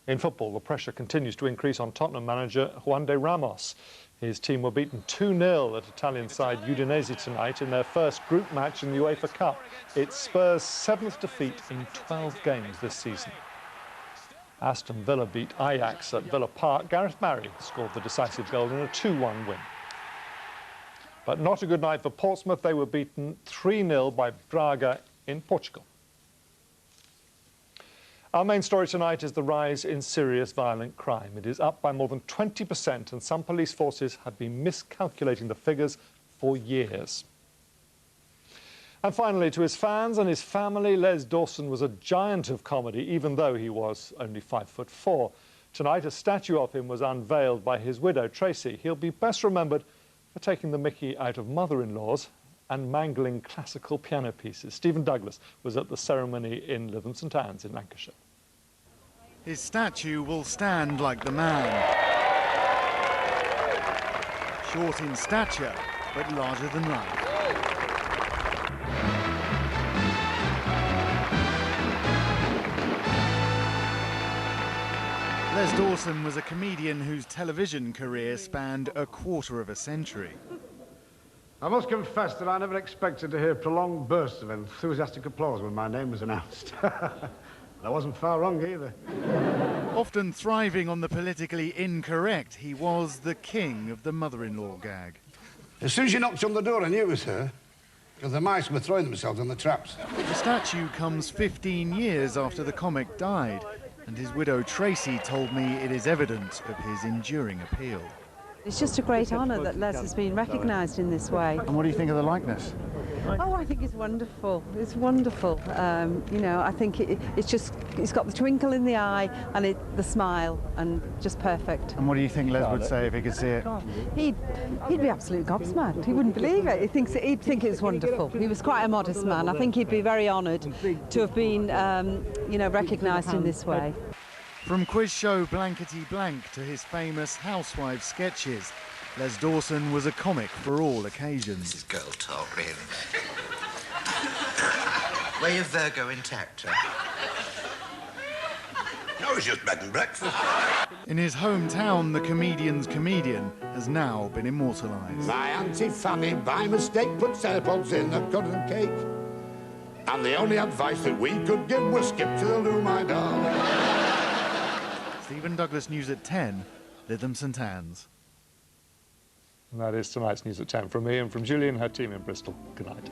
In football, the pressure continues to increase on Tottenham manager Juan de Ramos. His team were beaten 2-0 at Italian side Udinese tonight in their first group match in the UEFA Cup. It's Spurs' 7th defeat in 12 games this season. Aston Villa beat Ajax at Villa Park. Gareth Barry scored the decisive goal in a 2-1 win. But not a good night for Portsmouth. They were beaten 3-0 by Braga in Portugal. Our main story tonight is the rise in serious violent crime. It is up by more than 20%, and some police forces have been miscalculating the figures for years. And finally, to his fans and his family, Les Dawson was a giant of comedy, even though he was only 5'4". Tonight, a statue of him was unveiled by his widow, Tracy. He'll be best remembered for taking the mickey out of mother-in-laws and mangling classical piano pieces. Stephen Douglas was at the ceremony in Lytham St Anne's in Lancashire. His statue will stand like the man. Short in stature, but larger than life. Les Dawson was a comedian whose television career spanned a quarter of a century. I must confess that I never expected to hear prolonged bursts of enthusiastic applause when my name was announced. I wasn't far wrong either. Often thriving on the politically incorrect, he was the king of the mother-in-law gag. As soon as you knocked on the door, I knew it was her, because the mice were throwing themselves on the traps. The statue comes 15 years after the comic died, and his widow Tracy told me it is evidence of his enduring appeal. It's just a great honour that Les has been recognised in this way. And what do you think of the likeness? Oh, I think it's wonderful. It's wonderful. You know, I think it's got the twinkle in the eye and the smile, and just perfect. And what do you think Les would say if he could see it? He'd be absolutely gobsmacked. He wouldn't believe it. He'd think it's wonderful. He was quite a modest man. I think he'd be very honoured to have been, you know, recognised in this way. From quiz show Blankety Blank to his famous housewife sketches, Les Dawson was a comic for all occasions. This is girl talk, really. Were you Virgo intact? I was just making breakfast. In his hometown, the comedian's comedian has now been immortalised. My Auntie Fanny, by mistake, put cerepods in a cotton cake. And the only advice that we could give was skip to the loo, my darling. Stephen Douglas, News at 10, Lytham St Anne's. And that is tonight's News at 10 from me and from Julie and her team in Bristol. Good night.